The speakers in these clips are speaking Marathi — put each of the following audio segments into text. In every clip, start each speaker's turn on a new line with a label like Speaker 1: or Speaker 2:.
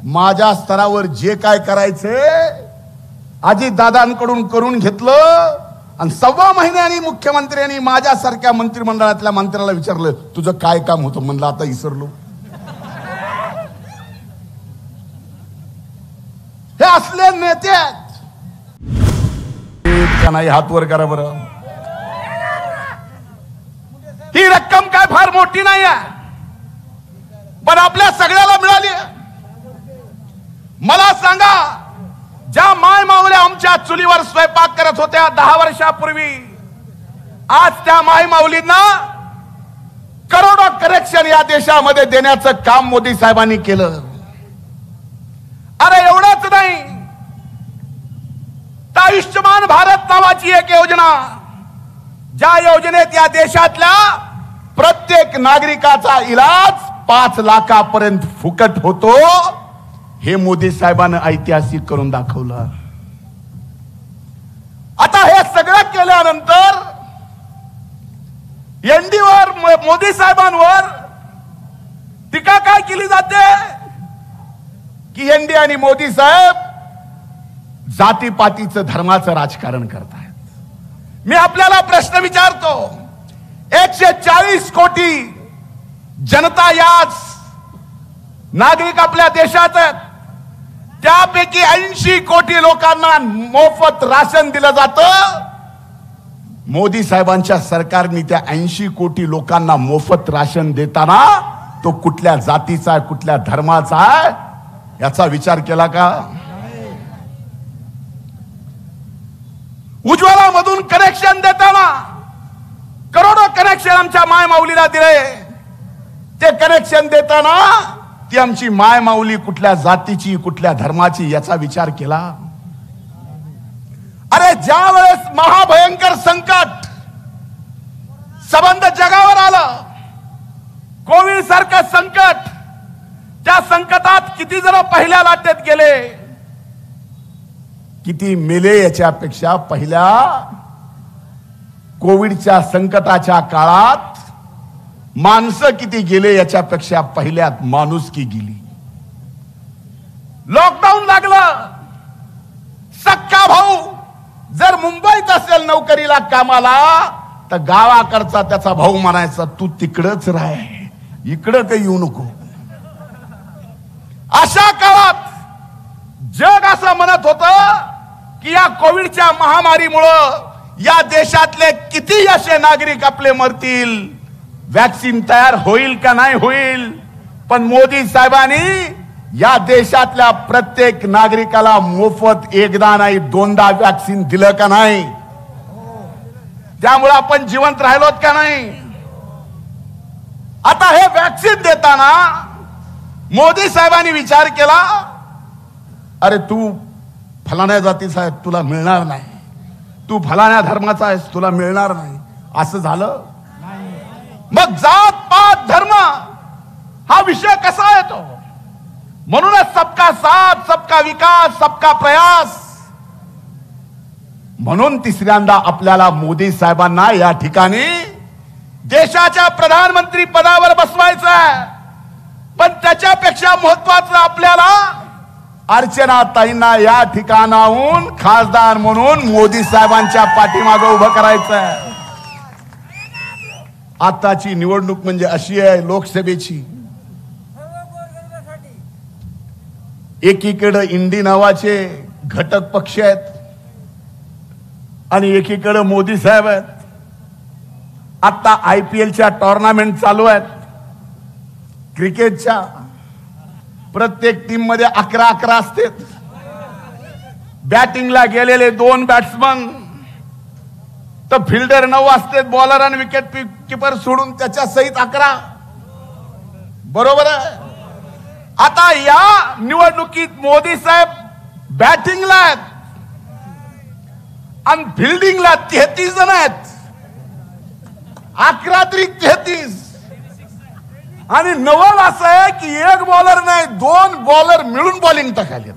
Speaker 1: माझ्या स्तरावर जे काय करायचे अजितदादांकडून करून घेतलं आणि 1.25 महिन्यांनी मुख्यमंत्र्यांनी माझ्यासारख्या मंत्रिमंडळातल्या मंत्र्याला विचारलं तुझं काय काम होतं. म्हणलं आता विसरलो. हे असले नेते आहेत का नाही? हात वर करा बरं. ही रक्कम काय फार मोठी नाही आहे, पण आपल्या सगळ्याला मिळाली. मला सांगा, ज्या माय माऊल्या आमच्या चुलीवर स्वयंपाक करत होत्या 10 वर्षापूर्वी, आज त्या माय माऊलींना करोडो कनेक्शन या देशामध्ये देण्याचं काम मोदी साहेबांनी केलं. अरे एवढंच नाही, तर आयुष्यमान भारत नावाची एक योजना, ज्या योजनेत या देशातल्या प्रत्येक नागरिकाचा इलाज 5 लाखापर्यंत फुकट होतो, हे मोदी साहेबांनी ऐतिहासिक करून दाखवलं. आता हे सगळं केल्यानंतर एनडीवर, मोदी साहेबांवर टीका काय केली जाते की एनडी आणि मोदी साहेब जातीपातीचं धर्माचं राजकारण करतायत. मी आपल्याला प्रश्न विचारतो, 140 कोटी जनता याच नागरिक आपल्या देशात आहेत, त्यापैकी 80 कोटी लोकांना मोफत राशन दिलं जातं. मोदी साहेबांच्या सरकारने त्या 80 कोटी लोकांना मोफत राशन देताना तो कुठल्या जातीचा आहे, कुठल्या धर्माचा आहे, याचा विचार केला का? उज्ज्वला मधून कनेक्शन देताना करोडो कनेक्शन आमच्या माय माऊलीला दिले. ते कनेक्शन देताना ती आमची माय माऊली कुठल्या जातीची, कुठल्या धर्माची, याचा विचार केला? अरे ज्या वेळेस महाभयंकर संकट संबंध जगावर आलं, कोविड सारखं संकट, त्या संकटात किती जण पहिल्या लाटेत गेले, किती मेले, याच्यापेक्षा पहिल्या कोविडच्या संकटाच्या काळात माणसं किती गेले याच्यापेक्षा पहिल्यात माणुसकी गेली. लॉकडाऊन लागलं, सक्का भाऊ जर मुंबईत असेल नोकरीला कामाला, तर गावाकडचा त्याचा भाऊ म्हणायचा तू तिकडच राह, इकडं काही येऊ नको. अशा काळात जग असं म्हणत होतं की या कोविडच्या महामारीमुळं या देशातले किती असे नागरिक आपले मरतील, वॅक्सिन तयार होईल का नाही होईल. पण मोदी साहेबांनी या देशातल्या प्रत्येक नागरिकाला मोफत एकदा नाही 2दा वॅक्सिन दिलं का नाही? त्यामुळे आपण जिवंत राहिलोत का नाही? आता हे वॅक्सिन देताना मोदी साहेबांनी विचार केला, अरे तू फलाण्या जातीचा आहे, तुला मिळणार नाही, तू फलाण्या धर्माचा आहेस, तुला मिळणार नाही, असं झालं. मग जात पात धर्म हा विषय कसा येतो? म्हणूनच सबका साथ, सबका विकास, सबका प्रयास. म्हणून तिसऱ्यांदा आपल्याला मोदी साहेबांना या ठिकाणी देशाच्या प्रधानमंत्री पदावर बसवायचं आहे. पण त्याच्यापेक्षा महत्वाचं आपल्याला अर्चनाताईंना या ठिकाणाहून खासदार म्हणून मोदी साहेबांच्या पाठीमागे उभं करायचं आहे. आताची निवडणूक म्हणजे अशी आहे लोकसभेची, एकीकडे इंडी नावाचे घटक पक्ष आहेत आणि एकीकडे मोदी साहेब आहेत. आता IPLच्या टुर्नामेंट चालू आहेत, क्रिकेटच्या. प्रत्येक टीम मध्ये 11-11 असतात. बॅटिंगला गेलेले 2 बॅट्समन, तर फिल्डर 9 असतात, बॉलर आणि विकेट कीपर सोडून त्याच्या सहित 11. बरोबर आहे. आता या निवडणुकीत मोदी साहेब बॅटिंगला आहेत आणि फिल्डिंगला 33 जण आहेत. 11 तरी 33. आणि नवल असं आहे की 1 बॉलर नाही, 2 बॉलर मिळून बॉलिंग टाकायला,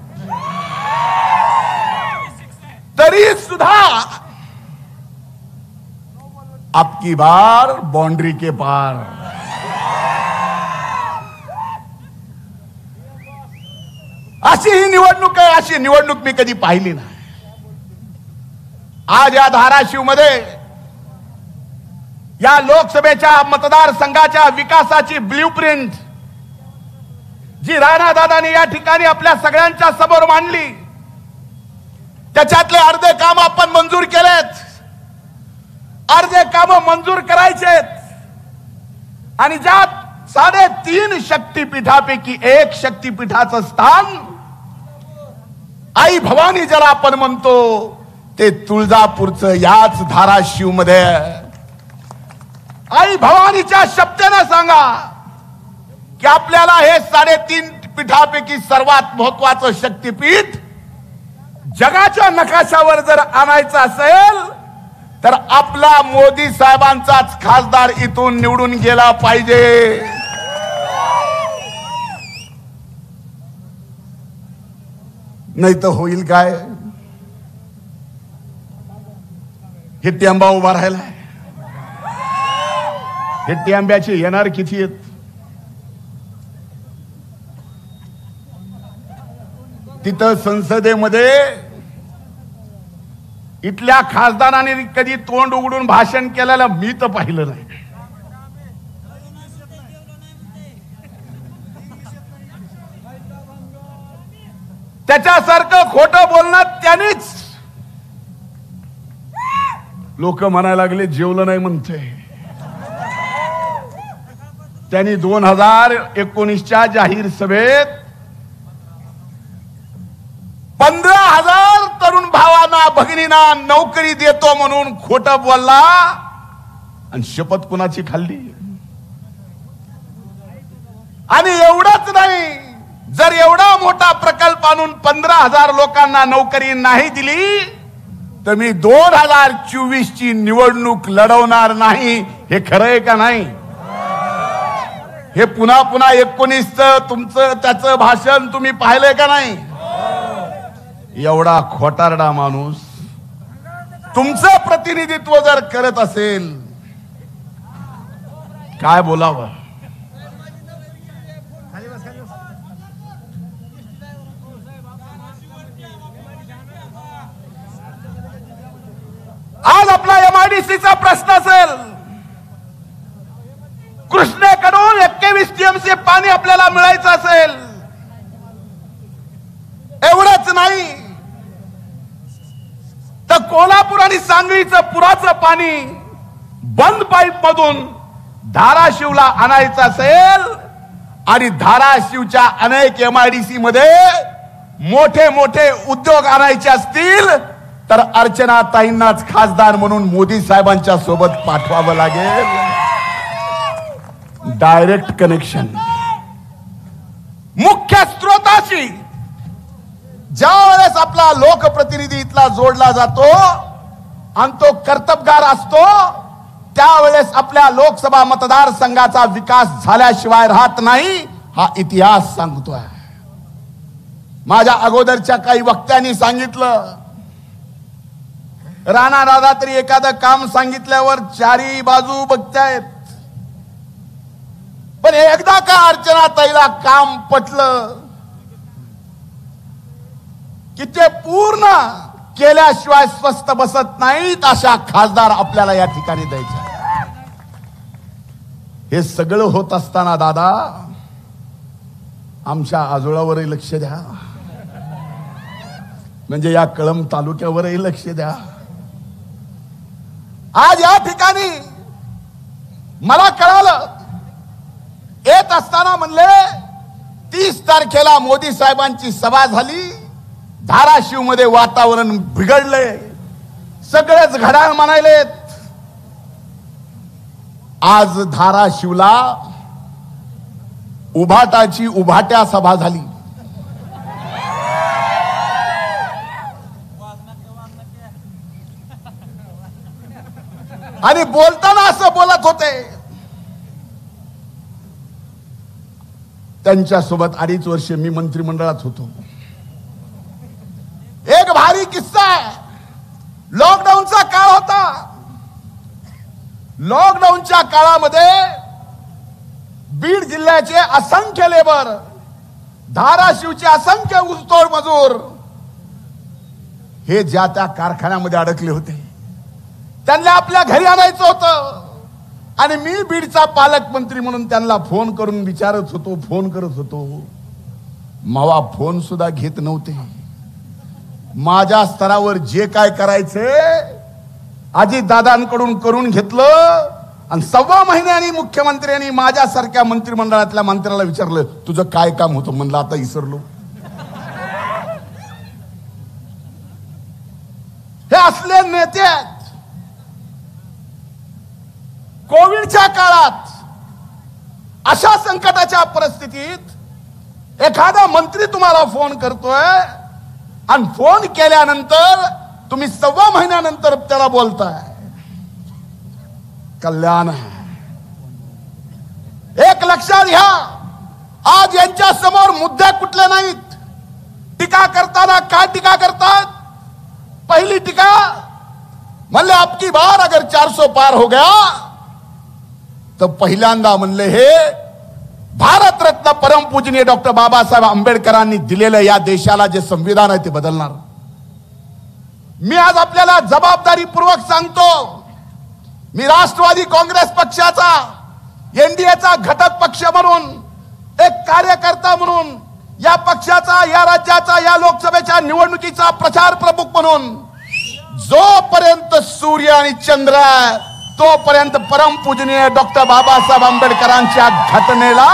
Speaker 1: तरी सुद्धा आपकी बार बाउंड्री के पार. अशी ही निवडणूक आहे, अशी निवडणूक मी कधी पाहिली नाही. आज या धाराशिव मध्ये या लोकसभेच्या मतदारसंघाच्या विकासाची ब्ल्यूप्रिंट जी राणादादांनी या ठिकाणी आपल्या सगळ्यांच्या समोर मांडली, त्याच्यातले अर्धे काम आपण मंजूर केलेत, अर्धे काम मंजूर करायचेत. आणि ज्यात 3.5 शक्तीपीठापैकी एक शक्तीपीठाचं स्थान आई भवानी ज्याला आपण म्हणतो ते तुळजापूरचं याच धाराशिव मध्ये. आई भवानीच्या शब्दाने सांगा की आपल्याला हे 3.5 पीठापैकी सर्वात महत्वाचं शक्तीपीठ जगाच्या नकाशावर जर आणायचं असेल तर आपला मोदी साहेबांचाच खासदार इथून निवडून गेला पाहिजे. नाही तर होईल काय? हिट्टी आंबा उभा राहिलाय. हिट्टी आंब्याचे येणार किती आहेत? तिथं संसदेमध्ये इथल्या खासदारांनी कधी तोंड उघडून भाषण केलेलं मी तर पाहिलं नाही. त्याच्यासारखं खोटं बोलणं त्यांनीच. लोक म्हणायला लागले जेवलं नाही म्हणते. त्यांनी 2019च्या जाहीर सभेत 15,000 तरुण भावांना भगिनींना नोकरी देतो म्हणून खोटं बोलला आणि शपथ कुणाची खाल्ली. आणि एवढंच नाही, जर एवढा मोठा प्रकल्प आणून 15,000 लोकांना नोकरी नाही दिली तर मी 2024 ची निवडणूक लढवणार नाही. हे खरं आहे का नाही? हे पुन्हा 19चं तुमचं त्याचं भाषण तुम्ही पाहिलंय का नाही? एवढा खोटारडा माणूस तुमचं प्रतिनिधित्व जर करत असेल, काय बोलावं? आज आपला MIDCचा प्रश्न असेल, कृष्णेकडून 21 TMC पाणी आपल्याला मिळायचं असेल, एवढंच नाही तर कोल्हापूर आणि सांगलीचं पुराचं पाणी बंद पाईप मधून धाराशिवला आणायचं असेल आणि धाराशिवच्या अनेक MIDC मध्ये मोठे मोठे उद्योग आणायचे असतील तर अर्चना ताईंनाच खासदार म्हणून मोदी साहेबांच्या सोबत पाठवावं लागेल. डायरेक्ट कनेक्शन मुख्य स्रोताशी ज्या वेळेस आपला लोकप्रतिनिधी इथला जोडला जातो आणि तो कर्तबगार असतो, त्यावेळेस आपल्या लोकसभा मतदारसंघाचा विकास झाल्याशिवाय राहत नाही. हा इतिहास सांगतोय. माझ्या अगोदरच्या काही वक्त्यांनी सांगितलं, राणा दादा तरी एखादं काम सांगितल्यावर चारी बाजू बघतायत, पण एकदा का अर्चना ताईला काम पटलं की ते पूर्ण केल्याशिवाय स्वस्थ बसत नाहीत. अशा खासदार आपल्याला या ठिकाणी द्यायचे. हे सगळं होत असताना दादा आमच्या आजोळावरही लक्ष द्या, म्हणजे या कळंब तालुक्यावरही लक्ष द्या. आज या ठिकाणी मला कळालं, येत असताना म्हणले 30 तारखेला मोदी साहेबांची सभा झाली, धाराशिव मध्ये वातावरण बिघडले, सगळेच घड्याळ म्हणायलेत. आज धाराशिवला उभाटाची उभाट्या सभा झाली. आणि बोलताना असं बोलत होते, त्यांच्यासोबत 2.5 वर्ष मी मंत्रिमंडळात होतो. एक भारी किस्सा आहे. लॉकडाऊनचा काळ होता. लॉकडाऊनच्या काळामध्ये बीड जिल्ह्याचे असंख्य लेबर धाराशिवचे असंख्य ऊसतोड मजूर हे ज्या त्या कारखान्यामध्ये अडकले होते, त्यांना आपल्या घरी आणायचं होतं आणि मी बीडचा पालकमंत्री म्हणून त्यांना फोन करून विचारत होतो, फोन करत होतो. मावा फोन सुद्धा घेत नव्हते. माझ्या स्तरावर जे काय करायचे अजितदादांकडून करून घेतलं आणि 1.25 महिन्यानी मुख्यमंत्र्यांनी माझ्यासारख्या मंत्रिमंडळातल्या मंत्र्याला विचारलं, तुझं काय काम होतं? म्हणलं आता विसरलो. हे असले नेते आहेत. कोविडच्या काळात अशा संकटाच्या परिस्थितीत एखादा मंत्री तुम्हाला फोन करतोय आणि फोन केल्यानंतर तुम्ही 1.25 महिन्यानंतर त्याला बोलताय. कल्याण एक लक्षात घ्या, आज यांच्या समोर मुद्दे कुठले नाहीत. टीका करताना काय टीका करतात? पहली टीका म्हणले आपकी बार अगर 400 पार हो गया, तो पहिल्यांदा म्हणले हे भारतरत्न परमपूजनीय डॉक्टर बाबासाहेब आंबेडकरांनी दिलेलं या देशाला जे संविधान आहे ते बदलणार. मी आज आपल्याला जबाबदारीपूर्वक सांगतो, मी राष्ट्रवादी काँग्रेस पक्षाचा एनडीएचा घटक पक्ष म्हणून, एक कार्यकर्ता म्हणून, या पक्षाचा, या राज्याचा, या लोकसभेच्या निवडणुकीचा प्रचार प्रमुख म्हणून, जोपर्यंत सूर्य आणि चंद्र आहे तोपर्यंत परमपूजनीय डॉक्टर बाबासाहेब आंबेडकरांच्या घटनेला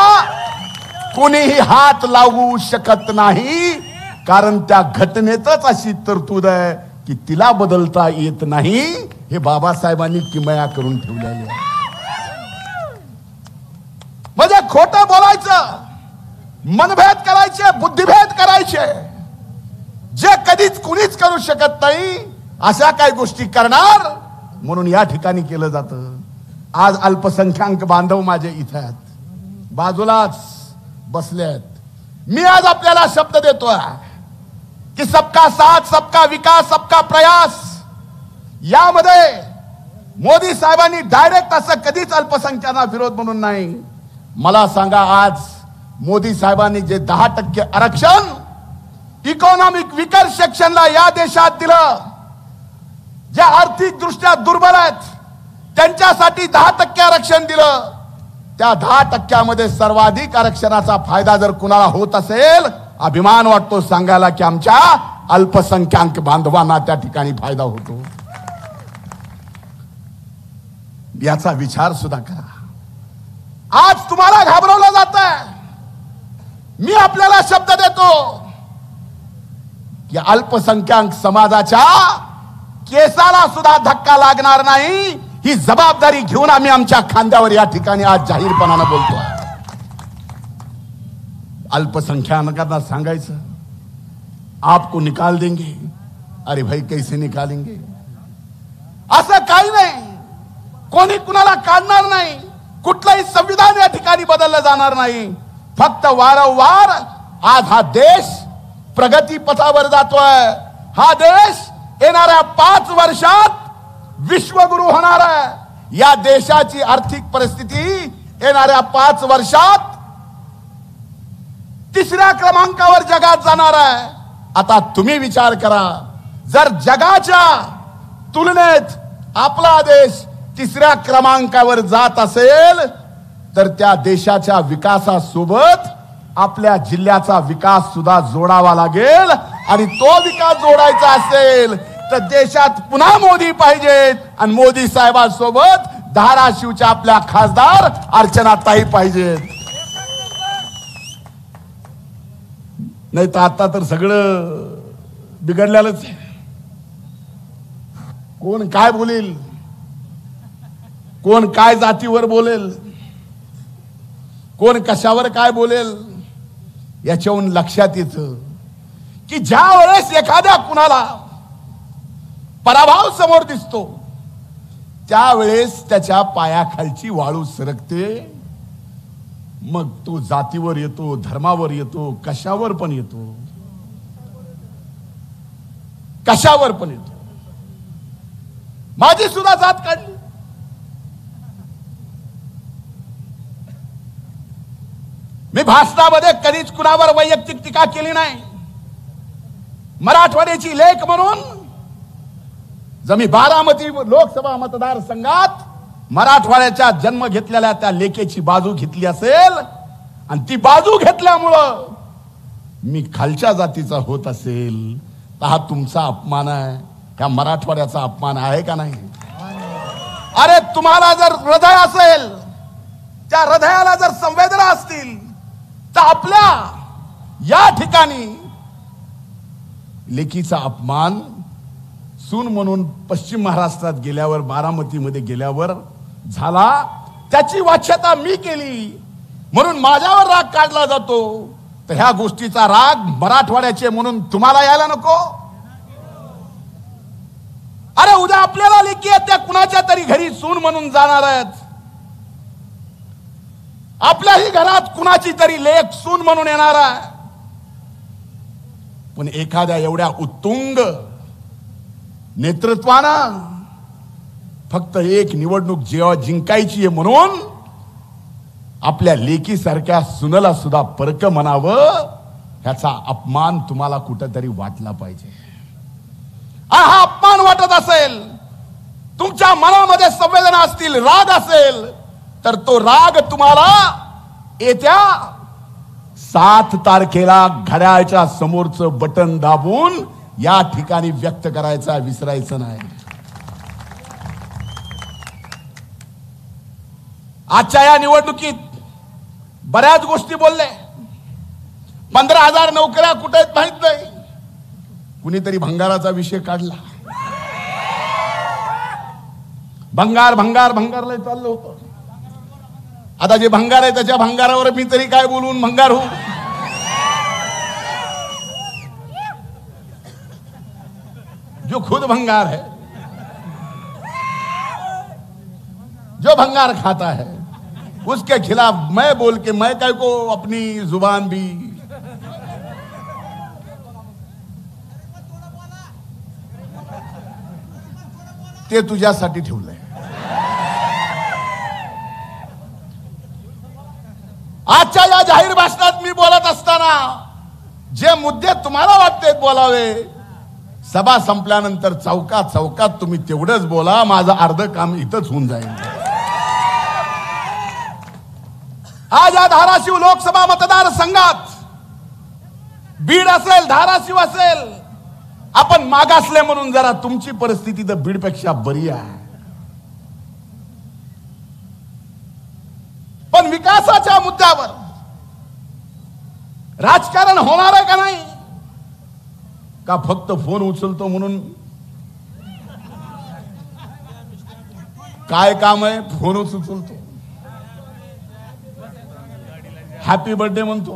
Speaker 1: कोणीही हात लावू शकत नाही. कारण त्या घटनेतच अशी तरतूद आहे की तिला बदलता येत नाही. हे बाबासाहेबांनी किमया करून ठेवलेले आहे. म्हणजे खोटं बोलायचं, मनभेद करायचे, बुद्धिभेद करायचे, जे कधीच कुणीच करू शकत नाही अशा काही गोष्टी करणार म्हणून या ठिकाणी केलं जातं. आज अल्पसंख्याक बांधव माझे इथे आहेत, बाजूलाच बसले आहेत. मी आज आपल्याला शब्द देतोय की सबका साथ, सबका विकास, सबका प्रयास, यामध्ये मोदी साहेबांनी डायरेक्ट असं कधीच अल्पसंख्याकांना विरोध म्हणून नाही. मला सांगा, आज मोदी साहेबांनी जे 10% आरक्षण इकॉनॉमिक विकर सेक्शनला या देशात दिलं, ज्या आर्थिक दृष्ट्या दुर्बल आहेत त्यांच्यासाठी 10% आरक्षण दिलं, त्या 10% सर्वाधिक आरक्षणाचा फायदा जर कुणाला होत असेल, अभिमान वाटतो सांगायला की आमच्या अल्पसंख्याक बांधवांना त्या ठिकाणी फायदा होतो. याचा विचार सुद्धा करा. आज तुम्हाला घाबरवलं जात आहे. मी आपल्याला शब्द देतो की अल्पसंख्याक समाजाच्या केसाला सुद्धा धक्का लागणार नाही. ही जबाबदारी घेऊन आम्ही आमच्या खांद्यावर या ठिकाणी आज जाहीरपणाने बोलतोय. अल्पसंख्याकांना सांगायचं आपको निकाल देंगे. अरे भाई कैसे निकालेंगे? असं काही नाही. कोणी कुणाला काढणार नाही. कुठलंही संविधान या ठिकाणी बदललं जाणार नाही. फक्त वारंवार आज हा देश प्रगती पथावर जातोय. हा देश येणाऱ्या 5 वर्षात विश्वगुरु होणार आहे. या देशाची आर्थिक परिस्थिती येणाऱ्या 5 वर्षात 3ऱ्या क्रमांकावर जगात जाणार आहे. आता तुम्ही विचार करा, जर जगाच्या तुलनेत आपला देश 3ऱ्या क्रमांकावर जात असेल तर त्या देशाच्या विकासासोबत आपल्या जिल्ह्याचा विकास सुद्धा जोडावा लागेल. आणि तो विकास जोडायचा असेल तर देशात पुन्हा मोदी पाहिजेत. आणि मोदी साहेबांसोबत धाराशिवच्या आपल्या खासदार अर्चनाताई पाहिजेत. नाही तर आता तर सगळं बिघडलेलंच आहे. कोण काय बोलेल, कोण काय जातीवर बोलेल, कोण कशावर काय बोलेल, याच्याहून लक्षात येतं की ज्या वेळेस एखाद्या कुणाला पराभव समोर दिसतो त्यावेळेस त्याच्या पायाखालची वाळू सरकते. मग तो जातीवर येतो, धर्मावर येतो, कशावर पण येतो, कशावर पण येतो. माझी सुद्धा जात काढली. मी भाषणामध्ये कधीच कुणावर वैयक्तिक टीका केली नाही. मराठवाड्याची लेख म्हणून जर मी बारामती लोकसभा मतदारसंघात मराठवाड्याच्या जन्म घेतलेल्या त्या लेखेची बाजू घेतली असेल आणि ती बाजू घेतल्यामुळं मी खालच्या जातीचा होत असेल तर हा तुमचा अपमान आहे, ह्या मराठवाड्याचा अपमान आहे का नाही? अरे तुम्हाला जर हृदय असेल, त्या हृदयाला जर संवेदना असतील तर आपल्या या ठिकाणी लेकीचा अपमान सून म्हणून पश्चिम महाराष्ट्रात गेल्यावर, बारामतीमध्ये गेल्यावर झाला, त्याची वाच्यता मी केली म्हणून माझ्यावर राग काढला जातो. तर ह्या गोष्टीचा राग मराठवाड्याचे म्हणून तुम्हाला यायला नको? अरे उद्या आपल्याला लेकी आहेत त्या कुणाच्या तरी घरी सून म्हणून जाणार आहेत. आपल्याही घरात कुणाची तरी लेक सून म्हणून येणार आहे. पण एखाद्या एवढ्या उत्तुंग नेतृत्वानं फक्त एक निवडणूक जेव्हा जिंकायची आहे म्हणून आपल्या लेकीसारख्या सुनला सुद्धा परक म्हणावं, ह्याचा अपमान तुम्हाला कुठेतरी वाटला पाहिजे. हा अपमान वाटत असेल, तुमच्या मनामध्ये संवेदना असतील, राग असेल, तर तो राग तुम्हाला येत्या 7 तारखेला घड्याळच्या समोरचं बटन दाबून या ठिकाणी व्यक्त करायचा, विसरायचं नाही. आजच्या या निवडणुकीत बऱ्याच गोष्टी बोलले. 15,000 नोकऱ्या कुठे आहेत माहित नाही. कुणीतरी भंगाराचा विषय काढला. भंगार भंगार भंगार लय चाललं होतं. आता जे भंगार आहे त्याच्या भंगारावर मी तरी काय बोलून भंगार हो. जो खुद भंगार है, जो भंगार खाता है, उसके खिलाफ मैं बोल के मैं काय को अपनी जुबान भी ते तुझ्यासाठी ठेवलंय. आजच्या या जाहीर भाषणात मी बोलत असताना जे मुद्दे तुम्हाला वाटते बोलावे, सभा संपल्यानंतर चौकात चौकात तुम्ही तेवढंच बोला. माझं अर्ध काम इथंच होऊन जाईल. आज या धाराशिव लोकसभा मतदारसंघात बीड असेल, धाराशिव असेल, आपण मागासले म्हणून जरा तुमची परिस्थिती तर बीडपेक्षा बरी आहे. पण विकासाच्या मुद्द्यावर राजकारण होणार आहे का नाही? का फक्त फोन उचलतो म्हणून काय काम आहे? फोनच उचलतो, हॅपी बर्थडे म्हणतो,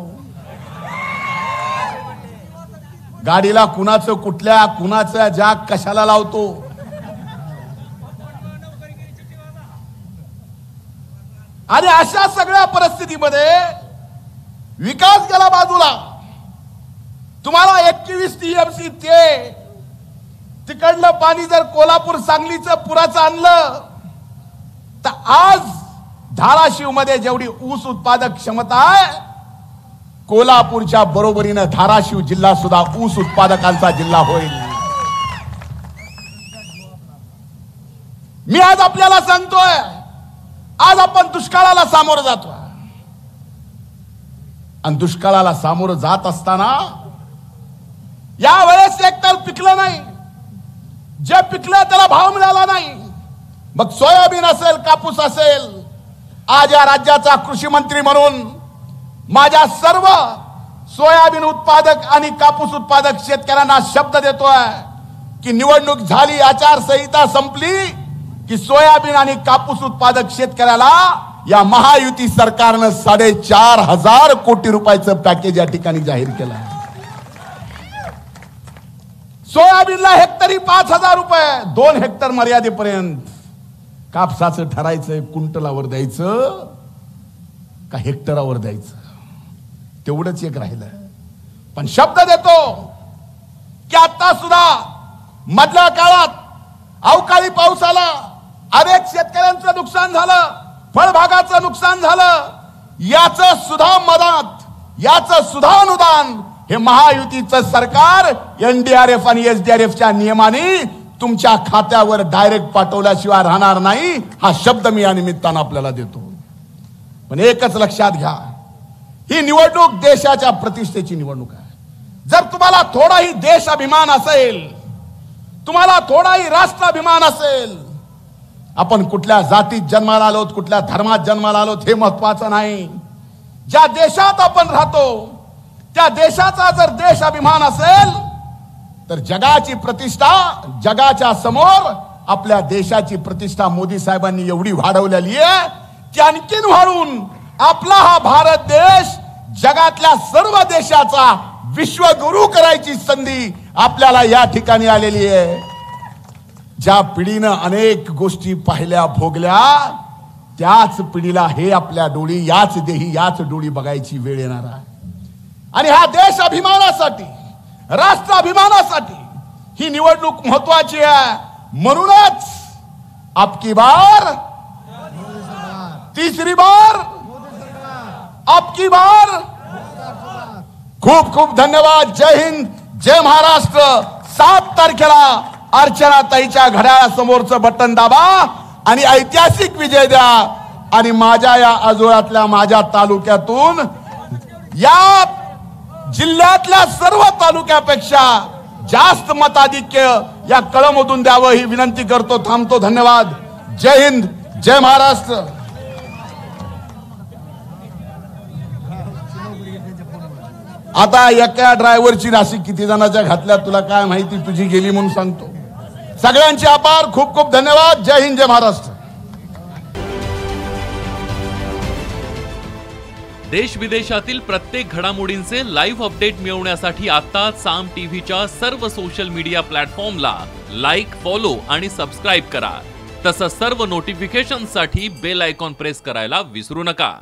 Speaker 1: गाडीला कुणाचं कुठल्या कुणाचं जाग कशाला लावतो. आणि अशा सगळ्या परिस्थितीमध्ये विकास गेला बाजूला. तुम्हाला 21 टीएमसी ते तिकडलं पाणी जर कोल्हापूर सांगलीचं पुराचं आणलं तर आज धाराशिव मध्ये जेवढी ऊस उत्पादक क्षमता आहे, कोल्हापूरच्या बरोबरीने धाराशिव जिल्हा सुद्धा ऊस उत्पादकांचा जिल्हा होईल. मी आज आपल्याला सांगतोय, आज आपण दुष्काळाला सामोरं जातोय आणि दुष्काळाला सामोरं जात असताना या वेळेस एकतर पिकलं नाही, जे पिकलं त्याला भाव मिळाला नाही. मग सोयाबीन असेल, कापूस असेल. आज या राज्याचा कृषी मंत्री म्हणून माझ्या सर्व सोयाबीन उत्पादक आणि कापूस उत्पादक शेतकऱ्यांना शब्द देतोय की निवडणूक झाली, आचारसंहिता संपली की सोयाबीन आणि कापूस उत्पादक शेतकऱ्याला या महायुती सरकारनं 4,500 कोटी रुपयाचं पॅकेज या ठिकाणी जाहीर केलं. सोयाबीनला हेक्टरी 5,000 रुपये, 2 हेक्टर मर्यादेपर्यंत. कापसाचं ठरायचं क्विंटलावर द्यायचं का हेक्टरावर द्यायचं, तेवढंच एक राहिलं. पण शब्द देतो की आता सुद्धा मधल्या काळात अवकाळी पाऊस आला, अनेक शेतकऱ्यांचं नुकसान झालं, फळबागाचं नुकसान झालं. याचं सुद्धा मदत याचं सुद्धा अनुदान हे महायुतीचं सरकार NDRF आणि SDRFच्या नियमाने तुमच्या खात्यावर डायरेक्ट पाठवल्याशिवाय राहणार नाही, हा शब्द मी या निमित्तानं आपल्याला देतो. पण एकच लक्षात घ्या, ही निवडणूक देशाच्या प्रतिष्ठेची निवडणूक आहे. जर तुम्हाला थोडाही देशाभिमान असेल, तुम्हाला थोडाही राष्ट्राभिमान असेल, आपण कुठल्या जातीत जन्माला आलोत, कुठल्या धर्मात जन्माला आलोत हे महत्वाचं नाही. ज्या देशात आपण राहतो त्या देशाचा जर देशाभिमान असेल तर जगाची प्रतिष्ठा, जगाच्या समोर आपल्या देशाची प्रतिष्ठा मोदी साहेबांनी एवढी वाढवलेली आहे की आणखीन वाढून आपला हा भारत देश जगातल्या सर्व देशाचा विश्वगुरु करायची संधी आपल्याला या ठिकाणी आलेली आहे. ज्या पिढीनं अनेक गोष्टी पाहिल्या भोगल्या त्याच पिढीला हे आपल्या डोळी, याच देही याच डोळी बघायची वेळ येणार आहे. आणि हा देश अभिमानासाठी, राष्ट्राभिमानासाठी ही निवडणूक महत्वाची आहे. म्हणूनच आपकी बार, तीसरी बार, आपकी बार. खूप खूप धन्यवाद. जय हिंद, जय महाराष्ट्र. 7 तारखेला अर्चनाताईच्या घड्याळासमोरचं बटन दाबा आणि ऐतिहासिक विजय द्या. आणि माझ्या या आजोळ्यातल्या, माझ्या तालुक्यातून, या जिल्ह्यातल्या सर्व तालुक्यापेक्षा जास्त मताधिक्य या कळमधून द्यावं ही विनंती करतो. थांबतो. धन्यवाद. जय हिंद, जय महाराष्ट्र. आता एका ड्रायव्हरची राशी किती जणांच्या घातल्या तुला काय माहिती, तुझी गेली म्हणून सांगतो. सगळ्यांचे आभार. खूप खूप धन्यवाद. जय हिंद, जय महाराष्ट्र.
Speaker 2: देश विदेशातील प्रत्येक घडामोडींचे लाईव्ह अपडेट मिळवण्यासाठी आता साम टीव्हीच्या सर्व सोशल मीडिया प्लॅटफॉर्मला लाईक, फॉलो आणि सबस्क्राईब करा. तसंच सर्व नोटिफिकेशनसाठी बेल आयकॉन प्रेस करायला विसरू नका.